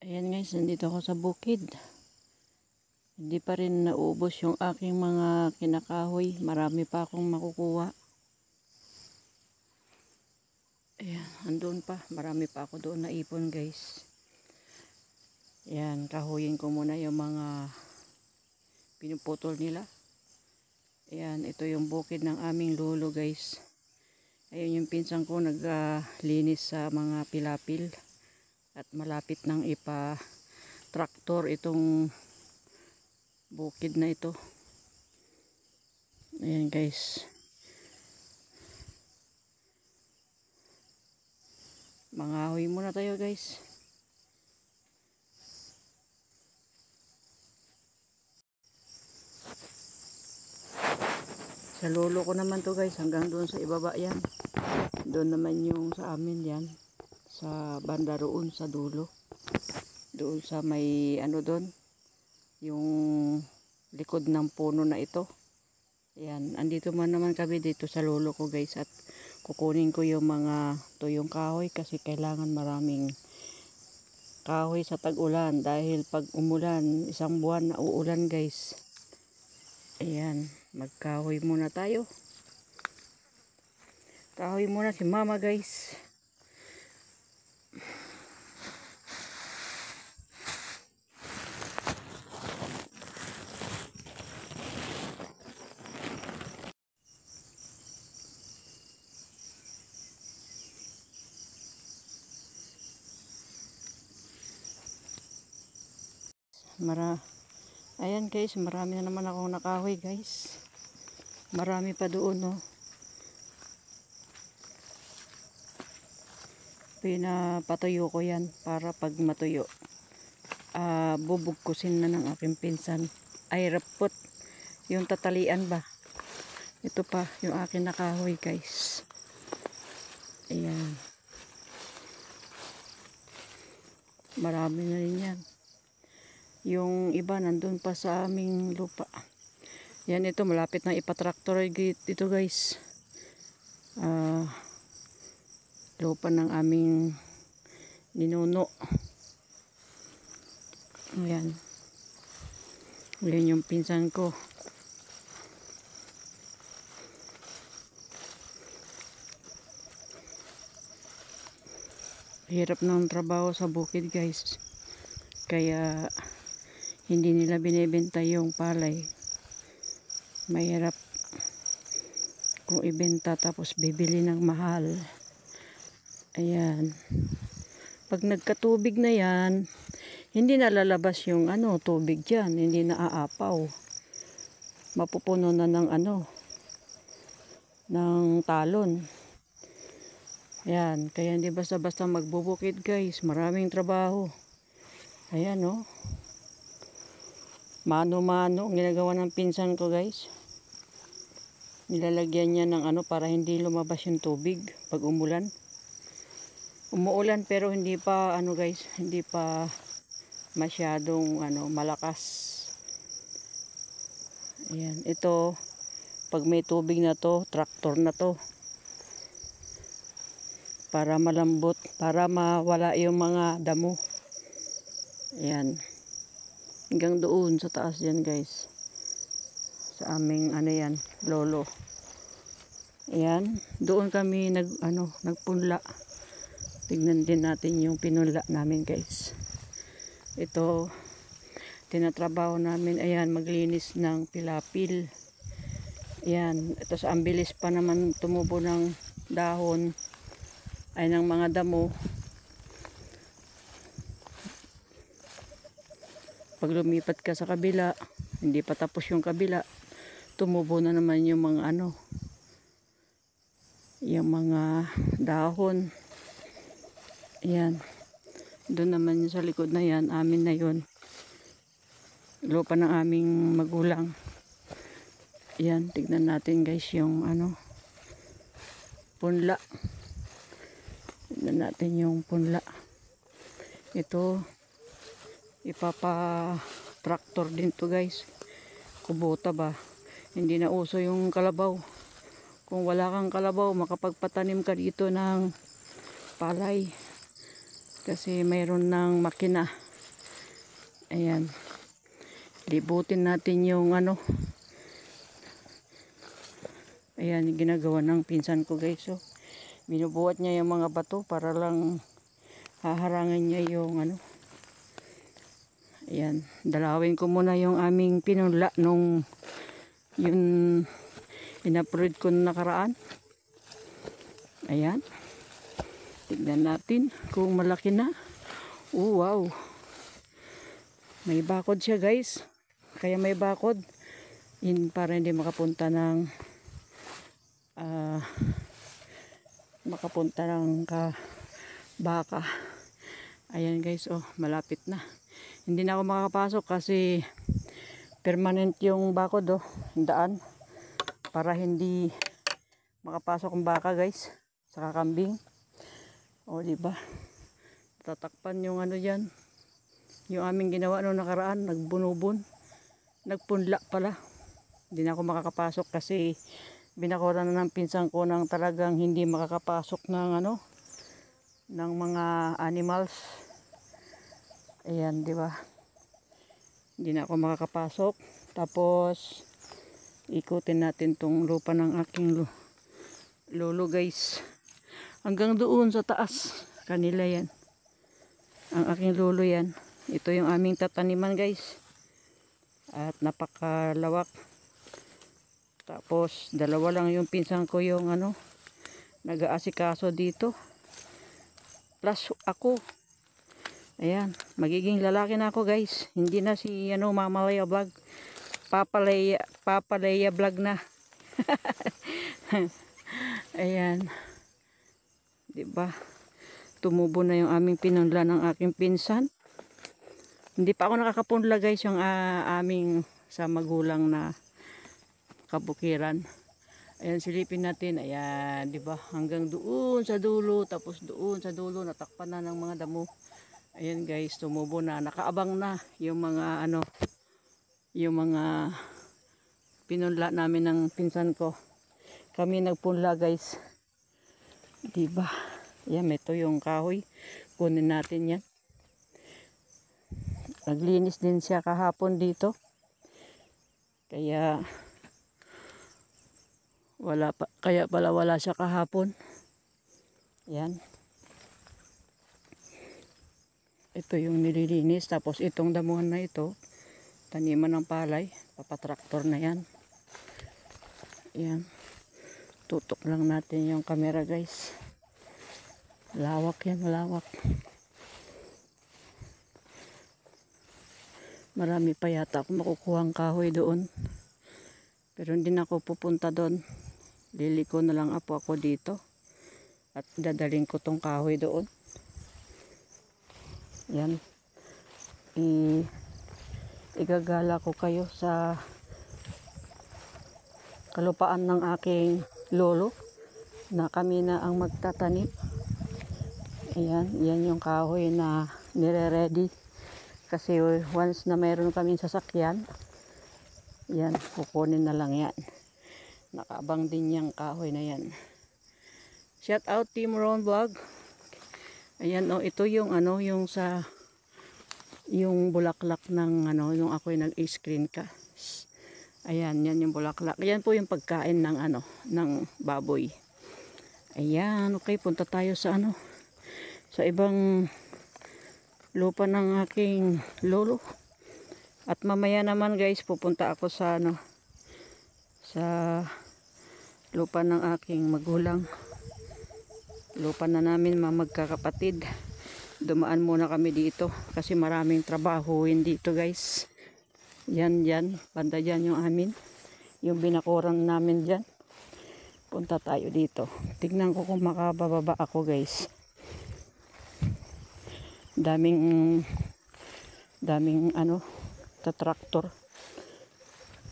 Ayan guys, nandito ako sa bukid. Hindi pa rin naubos yung aking mga kinakahoy. Marami pa akong makukuha. Ayan, andun pa. Marami pa ako doon na ipon guys. Ayan, kahuyin ko muna yung mga pinuputol nila. Ayan, ito yung bukid ng aming lolo guys. Ayun yung pinsan ko naglinis sa mga pilapil. At malapit nang ipa-traktor itong bukid na ito. Ayan guys. Mangahoy muna tayo guys. Sa lolo ko naman to guys, hanggang doon sa ibaba yan. Doon naman yung sa amin yan. Sa banda roon sa dulo. Doon sa may ano doon. Yung likod ng puno na ito. Ayan, andito man naman kami dito sa lolo ko guys. At kukunin ko yung mga tuyong kahoy kasi kailangan maraming kahoy sa tag-ulan. Dahil pag umulan, isang buwan na uulan guys. Ayan, magkahoy muna tayo. Kahoy muna si mama guys. Ayan guys, marami na naman akong nakahoy guys. Marami pa doon no. Pinapatuyo ko yan para pag matuyo bubugkusin na ng aking pinsan. Ay rapot yung tatalian ba. Ito pa yung aking nakahoy guys. Ayan, marami na rin yan. Yung iba nandun pa sa aming lupa. Yan, ito malapit na ipatraktor ito guys. Lupa ng aming ninuno. Ayan. Ayan yung pinsan ko. Hirap ng trabaho sa bukid guys. Kaya hindi nila binibenta yung palay. Mahirap kung ibenta tapos bibili ng mahal. Ayan. Pag nagkatubig na yan, hindi na lalabas yung tubig dyan. Hindi na aapaw. Mapupuno na ng ng talon. Ayan. Kaya hindi basta-basta magbubukid guys. Maraming trabaho. Ayan o. Mano-mano ang ginagawa ng pinsan ko guys. Nilalagyan niya ng para hindi lumabas yung tubig pag umulan. Umuulan pero hindi pa guys, hindi pa masyadong malakas. Ayan, ito pag may tubig na to, traktor na to. Para malambot, para mawala yung mga damo. Ayan. Hanggang doon sa taas yan guys. Sa aming yan, lolo. Ayan, doon kami nagpunla. Tignan din natin yung pinunla namin guys. Ito tinatrabaho namin, ayan, maglinis ng pilapil. Ayan, ito sa ambilis pa naman tumubo ng dahon ay ng mga damo. Pag lumipat ka sa kabila, hindi pa tapos yung kabila, tumubo na naman yung mga yung mga dahon. Ayan. Doon naman sa likod na yan, amin na yun. Lupa ng aming magulang. Ayan, tignan natin guys yung punla. Tignan natin yung punla. Ito, ipapa-traktor din to guys. Kubota ba? Hindi na uso yung kalabaw. Kung wala kang kalabaw, makapagpatanim ka dito ng palay. Kasi mayroon ng makina Ayan. Libutin natin yung ano. Ayan, ginagawa ng pinsan ko guys. So, binubuhat niya yung mga bato para lang haharangin niya yung ano. Ayan, dalawin ko muna yung aming pinunla nung yung in-upload ko nakaraan. Ayan. Tignan natin kung malaki na. Oh, wow. May bakod siya guys. Kaya may bakod. Yun para hindi makapunta ng baka. Ayan guys, oh, malapit na. Hindi na ako makakapasok kasi permanent yung bakod, oh, daan. Para hindi makapasok ang baka guys. Saka kambing. O, diba? Tatakpan yung ano dyan. Yung aming ginawa noong nakaraan, nagbunubon. Nagpunla pala. Hindi na ako makakapasok kasi binakuran na ng pinsan ko ng talagang hindi makakapasok ng ano, ng mga animals. Ayan, di ba? Hindi na ako makakapasok. Tapos ikutin natin tong lupa ng aking lolo guys. Hanggang doon sa taas. Kanila yan. Ang aking lolo yan. Ito yung aming tataniman guys. At napakalawak. Tapos dalawa lang yung pinsan ko yung ano, nag-aasikaso dito. Plus ako. Ayan, magiging lalaki na ako guys. Hindi na si ano, Mama Leia vlog. Papa Leia vlog na. Ayan. 'Di ba? Tumubo na yung aming pinunla ng aking pinsan. Hindi pa ako nakakapunla guys yung aming sa magulang na kabukiran. Ayan, silipin natin. Ayan, 'di ba? Hanggang doon sa dulo, tapos doon sa dulo natakpan na ng mga damo. Ayan guys, tumubo na. Nakaabang na yung mga ano, yung mga pinunla namin ng pinsan ko. Kami nagpunla guys. 'Di ba? Ayan, ito yung kahoy. Kunin natin 'yan. Naglinis din siya kahapon dito. Kaya wala siya kahapon. Ayan. Ito yung nililinis. Tapos itong damuhan na ito, taniman ng palay. Papatraktor na yan. Ayan. Tutok lang natin yung camera guys. Lawak yan, malawak. Marami pa yata akong makukuhang kahoy doon. Pero hindi na ako pupunta doon. Liliko na lang ako dito. At dadaling ko tong kahoy doon. Yan. Igagala ko kayo sa kalupaan ng aking lolo na kami na ang magtatanim. Ayan, yan yung kahoy na nire-ready. Kasi once na mayroon kaming sasakyan, yan, kukunin na lang yan. Nakaabang din yung kahoy na yan. Shout out Team Ron Vlog. Ayan, oh, ito yung ano, yung sa yung bulaklak ng ano, yung ako'y nag-screen ka. Ayan, yan yung bulaklak. Ayan po yung pagkain ng ano, ng baboy. Ayan, okay, punta tayo sa ano, sa ibang lupa ng aking lolo. At mamaya naman guys, pupunta ako sa ano, sa lupa ng aking magulang. Lupa na namin magkakapatid. Dumaan muna kami dito kasi maraming trabahuin dito guys. Yan, banda dyan yung amin. Yung binakuran namin dyan. Punta tayo dito. Tignan ko kung makabababa ako guys. Daming ano, traktor.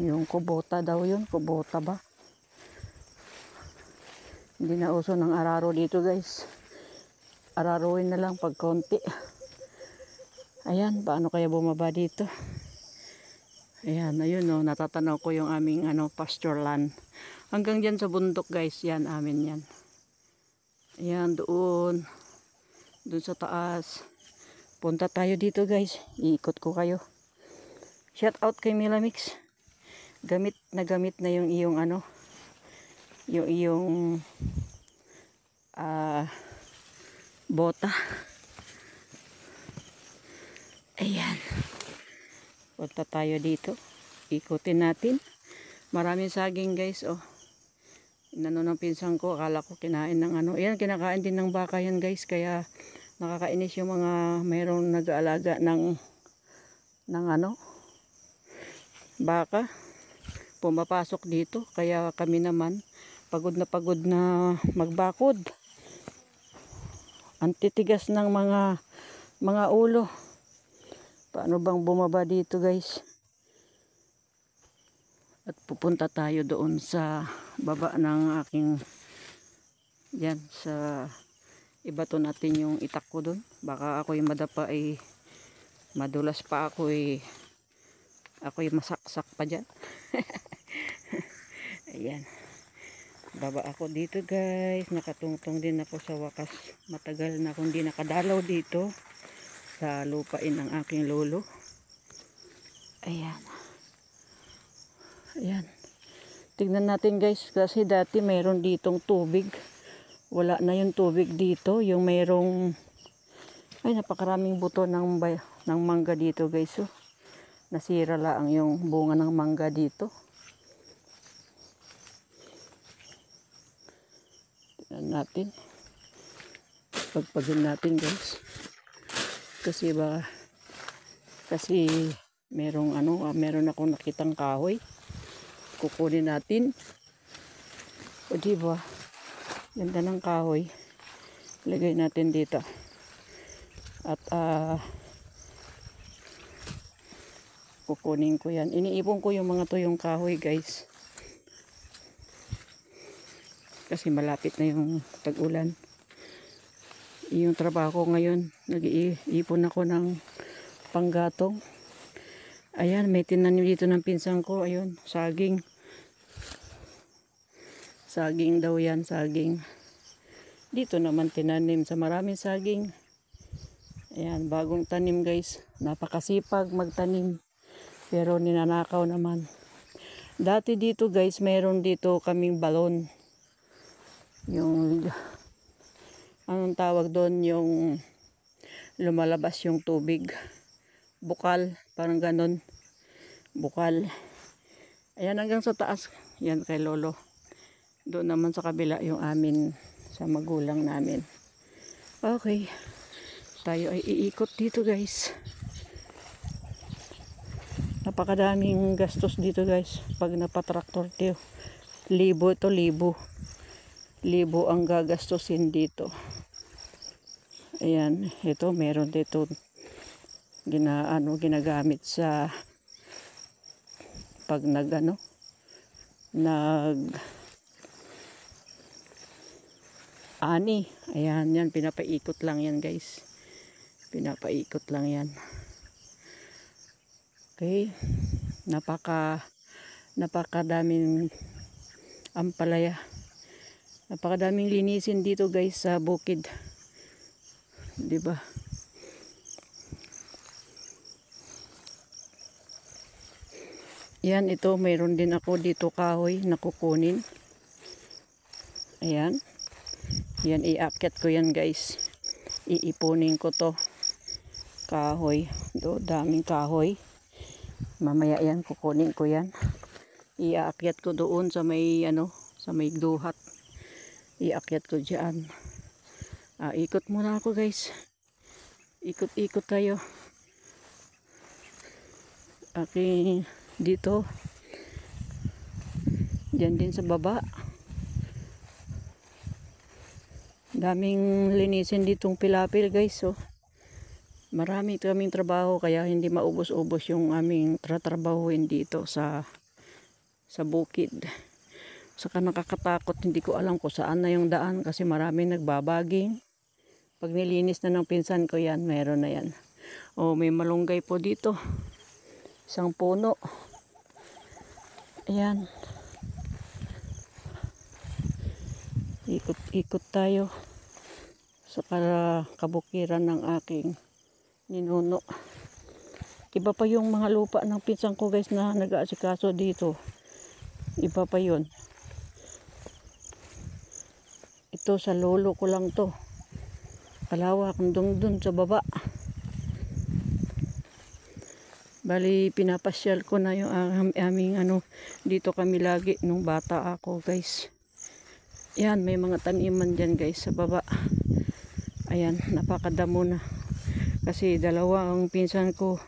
Yung kubota daw yun. Kubota ba? Hindi na uso ng araro dito guys. Araruin na lang pag konti. Ayan, paano kaya bumaba dito? Ayan, ayun o, natatanaw ko yung aming ano, pasture land. Hanggang dyan sa bundok guys, yan, amin yan. Ayan, doon sa taas. Punta tayo dito guys. Iikot ko kayo. Shout out kay Milamix. Gamit na yung iyong ano. Yung iyong bota. Ayan. Punta tayo dito. Ikutin natin. Maraming saging guys. Oh. Inano ng pinsan ko. Akala ko kinain ng ano. Ayan, kinakain din ng baka yan guys. Kaya nakakainis yung mga mayroong nag-aalaga ng ano, baka. Pumapasok dito. Kaya kami naman pagod na magbakod. Antitigas ng mga ulo. Paano bang bumaba dito guys? At pupunta tayo doon sa baba ng aking yan sa ibato natin yung itak ko doon. Baka ako'y madapa ay madulas pa ako'y masaksak pa dyan. Ayan. Baba ako dito guys. Nakatungtong din ako sa wakas. Matagal na akong di nakadalaw dito sa lupain ng aking lolo. Ayan. Ayan. Tignan natin guys. Kasi dati mayroon ditong tubig. Wala na yung tubig dito. Yung mayroong ay napakaraming buto ng mangga dito guys. So, nasira lang yung bunga ng mangga dito. Tignan natin. Pagpagin natin guys. Kasi meron akong nakitang kahoy. Kukunin natin. O diba? Ganda ng kahoy. Lagay natin dito. At kukunin ko yan. Iniipon ko yung mga tuyong kahoy guys. Kasi malapit na yung tag-ulan. Yung trabaho ko ngayon, nag-iipon ako ng panggatong. Ayan, may tinanim dito ng pinsan ko. Ayun, saging. Saging daw yan, saging. Dito naman tinanim sa maraming saging. Ayan, bagong tanim guys. Napakasipag magtanim. Pero ninanakaw naman. Dati dito guys, mayroon dito kaming balon. Yung anong tawag doon, yung lumalabas yung tubig. Bukal, parang ganon. Bukal. Ayan, hanggang sa taas. Yan kay lolo. Doon naman sa kabila yung amin, sa magulang namin. Okay. Tayo ay iikot dito guys. Napakadaming gastos dito guys. Pag napatraktor tayo. Libo ito, libo. Libo ang gagastusin dito. Ayan, ito meron dito ginagamit sa pag ani. Ayan, yan pinapaikot lang yan guys. Pinapaikot lang yan. Okay. Napakadaming ampalaya. Napakadaming linisin dito guys sa bukid. 'Di ba? Yan, ito mayroon din ako dito kahoy na kukunin. Ayan. Yan, iakyat ko yan guys. Iipunin ko to. Kahoy. Daming kahoy. Mamaya yan, kukunin ko yan. Iakyat ko doon sa may sa may duhat. Iakyat ko diyan. Ikot muna ako guys. Ikot-ikot tayo. Dito. Diyan din sa baba. Daming linisin ditong pilapil guys. So, marami kaming trabaho kaya hindi maubos-ubos yung aming tratrabahuin dito sa bukid. Saka nakakatakot, hindi ko alam kung saan na yung daan kasi maraming nagbabaging. Pag nilinis na ng pinsan ko yan, meron na yan. Oh, may malunggay po dito. Isang puno. Ayan. Ikot-ikot tayo sa kabukiran ng aking Ninuno. Iba pa yung mga lupa ng pinsan ko guys na nag-aasikaso dito. Iba pa yun. Ito sa lolo ko lang to. Kalawak dun sa baba. Bali pinapasyal ko na yung aming dito kami lagi nung bata ako guys. Yan, may mga taniman dyan guys sa baba. Ayan, napakadamo na. Kasi dalawa ang pinsan ko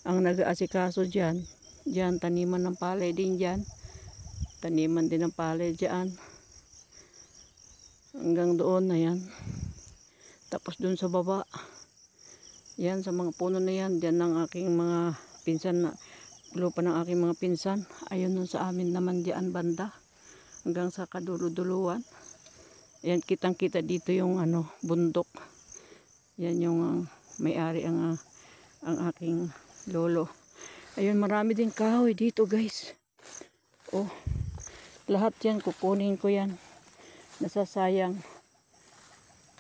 ang nag-aasikaso dyan. Dyan, taniman ng palay din dyan. Taniman din ng palay dyan. Hanggang doon na yan. Tapos doon sa baba. Yan, sa mga puno na yan. Dyan ang aking mga pinsan na lupa ng aking mga pinsan. Ayun nun sa amin naman dyan banda. Hanggang sa kaduluduluan. Yan, kitang-kita dito yung bundok. Yan yung may-ari ang aking lolo. Ayun, marami din kahoy dito guys. Oh, lahat yan kukunin ko yan. Nasasayang.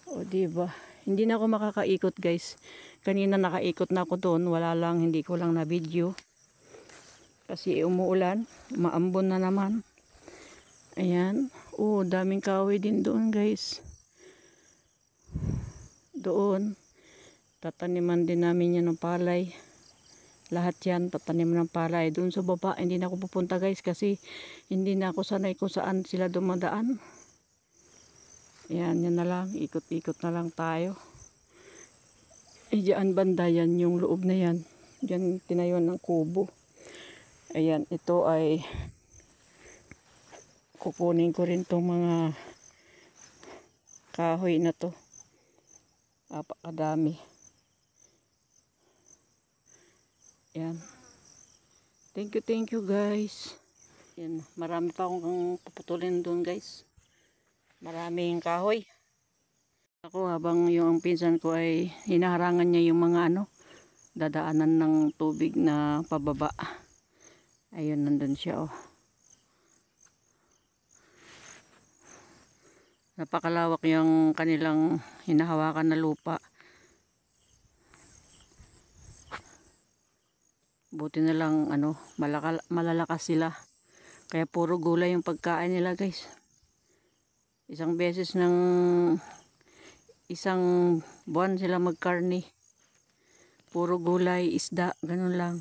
O diba? Hindi na ako makakaikot guys. Kanina nakaikot na ako doon. Wala lang, hindi ko lang na video. Kasi umuulan. Maambon na naman. Ayan. Oh, daming kahoy din doon guys. Doon. Tataniman din namin yan ng palay. Lahat yan, tataniman ng palay. Doon sa baba, hindi na ako pupunta guys. Kasi hindi na ako sanay kung saan sila dumadaan. Ayan, yan na lang. Ikot-ikot na lang tayo. Diyan banda yan, yung loob na yan. Diyan tinayo ng kubo. Ayan, ito ay kukunin ko rin tong mga kahoy na to. Napakadami. Yan. Thank you guys. Yan, marami pa akong puputulin doon guys. Maraming kahoy. Ako habang yung pinsan ko ay hinaharangan niya yung mga dadaanan ng tubig na pababa. Ayun, nandun siya oh. Napakalawak yung kanilang hinahawakan na lupa. Buti na lang malalakas sila. Kaya puro gulay yung pagkain nila guys. Isang beses ng isang buwan sila magkarni. Puro gulay, isda, ganun lang.